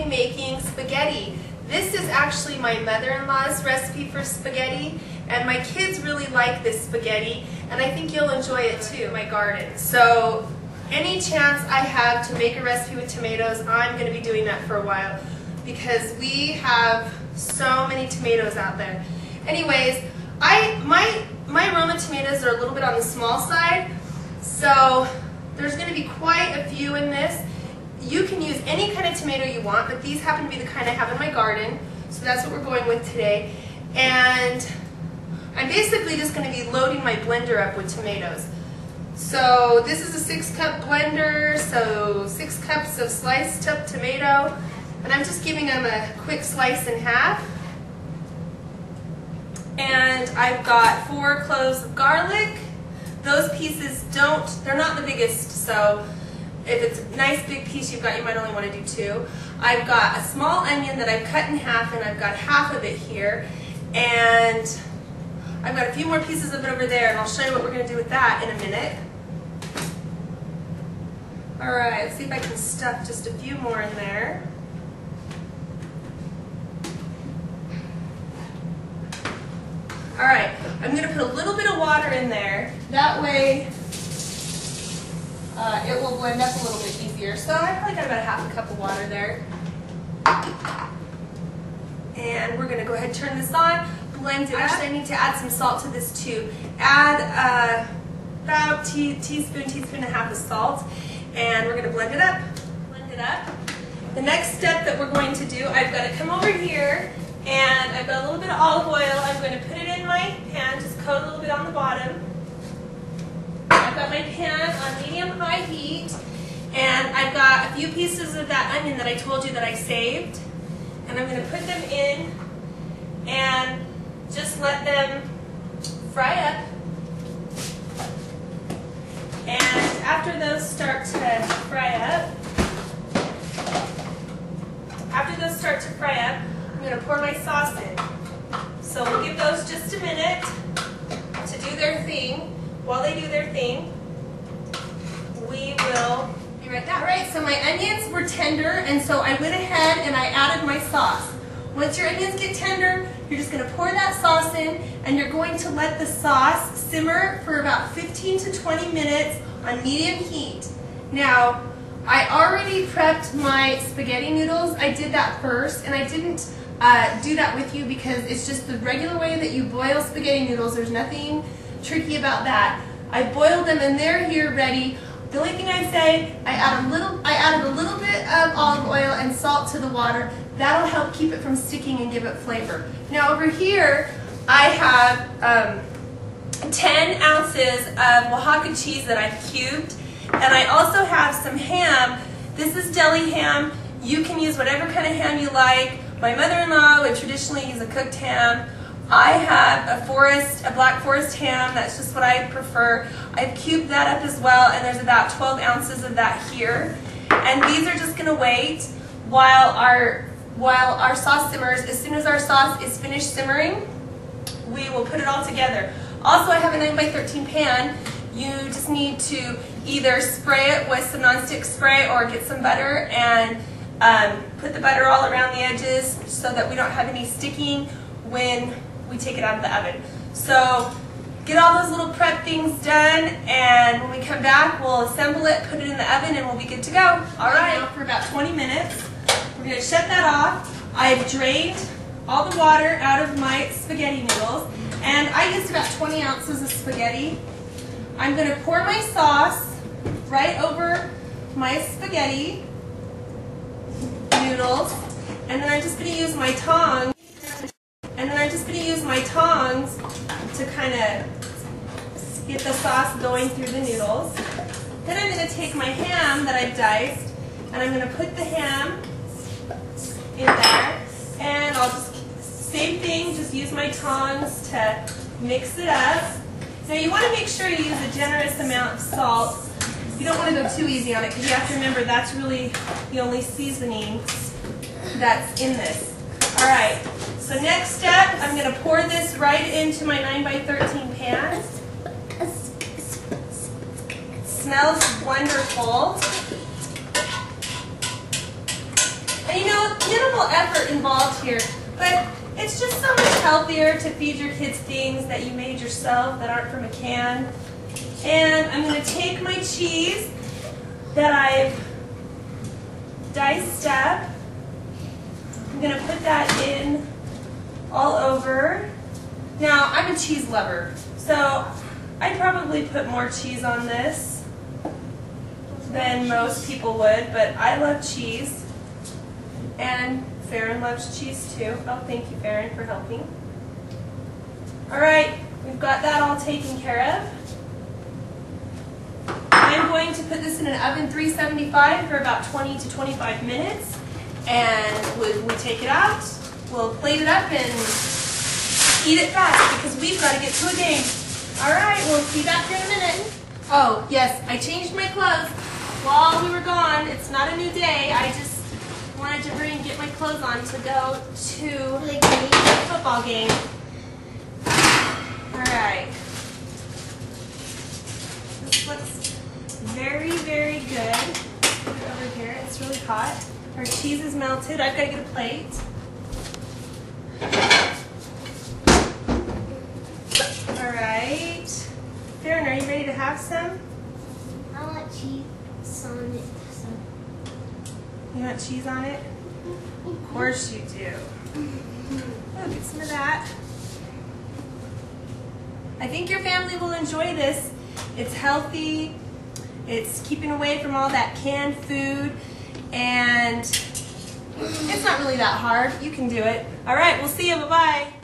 be making spaghetti. This is actually my mother-in-law's recipe for spaghetti, and my kids really like this spaghetti, and I think you'll enjoy it too in my garden. So any chance I have to make a recipe with tomatoes, I'm going to be doing that for a while because we have so many tomatoes out there. Anyways, my Roma tomatoes are a little bit on the small side, so there's going to be quite a few in this. You can use any kind of tomato you want, but these happen to be the kind I have in my garden, so that's what we're going with today. And I'm basically just going to be loading my blender up with tomatoes. So this is a 6-cup blender, so 6 cups of sliced up tomato, and I'm just giving them a quick slice in half. And I've got 4 cloves of garlic. Those pieces they're not the biggest, so if it's a nice big piece you've got, you might only want to do 2. I've got a small onion that I've cut in half, and I've got half of it here. And I've got a few more pieces of it over there, and I'll show you what we're going to do with that in a minute. Alright, let's see if I can stuff just a few more in there. Alright, I'm going to put a little bit of water in there. That way it will blend up a little bit easier. So I probably got about a ½ cup of water there. And we're going to go ahead and turn this on, blend it up. Actually, I need to add some salt to this too. Add about teaspoon and a half of salt, and we're going to blend it up. Blend it up. The next step that we're going to do, I've got to come over here, and I've got a little bit of olive oil. I'm going to put it in my pan, just coat a little bit on the bottom. I've got my pan on medium-high heat, and I've got a few pieces of that onion that I told you that I saved, and I'm going to put them in and just let them fry up. And after those start to fry up, I'm going to pour my sauce in. So we'll give those just a minute to do their thing. While they do their thing, we will be right back. Alright, so my onions were tender, and so I went ahead and I added my sauce. Once your onions get tender, you're just going to pour that sauce in, and you're going to let the sauce simmer for about 15 to 20 minutes on medium heat. Now, I already prepped my spaghetti noodles. I did that first, and I didn't do that with you because it's just the regular way that you boil spaghetti noodles. There's nothing tricky about that. I boiled them and they're here ready. The only thing I say, I added a little bit of olive oil and salt to the water. That'll help keep it from sticking and give it flavor. Now over here, I have 10 ounces of Oaxaca cheese that I've cubed, and I also have some ham. This is deli ham. You can use whatever kind of ham you like. My mother-in-law would traditionally use a cooked ham. I have a black forest ham. That's just what I prefer. I've cubed that up as well, and there's about 12 ounces of that here. And these are just going to wait while our sauce simmers. As soon as our sauce is finished simmering, we will put it all together. Also, I have a 9x13 pan. You just need to either spray it with some nonstick spray or get some butter and put the butter all around the edges so that we don't have any sticking when we take it out of the oven. So get all those little prep things done, and when we come back, we'll assemble it, put it in the oven, and we'll be good to go. All right, now for about 20 minutes. We're going to shut that off. I've drained all the water out of my spaghetti noodles, and I used about 20 ounces of spaghetti. I'm going to pour my sauce right over my spaghetti noodles, and then I'm just going to use my tongs. To kind of get the sauce going through the noodles. Then I'm going to take my ham that I've diced, and I'm going to put the ham in there, and I'll just, same thing, just use my tongs to mix it up. Now you want to make sure you use a generous amount of salt. You don't want to go too easy on it because you have to remember that's really the only seasoning that's in this. Alright, so next step, I'm going to pour this right into my 9x13 pan. It smells wonderful. And you know, little effort involved here, but it's just so much healthier to feed your kids things that you made yourself that aren't from a can. And I'm going to take my cheese that I've diced up. I'm going to put that in all over. Now, I'm a cheese lover, so I'd probably put more cheese on this than most people would, but I love cheese. And Farron loves cheese too. Oh, thank you, Farron, for helping. All right, we've got that all taken care of. I'm going to put this in an oven 375 for about 20 to 25 minutes. And when we take it out, we'll plate it up and eat it fast because we've got to get to a game. All right, we'll see you back here in a minute. Oh, yes, I changed my clothes while we were gone. It's not a new day. I just wanted to get my clothes on to go to the football game. All right. This looks very, very good. Put it over here. It's really hot. Our cheese is melted. I've got to get a plate. All right. Farron, are you ready to have some? I want cheese on it. You want cheese on it? Of course you do. Oh, get some of that. I think your family will enjoy this. It's healthy. It's keeping away from all that canned food. And it's not really that hard. You can do it. All right, we'll see you. Bye-bye.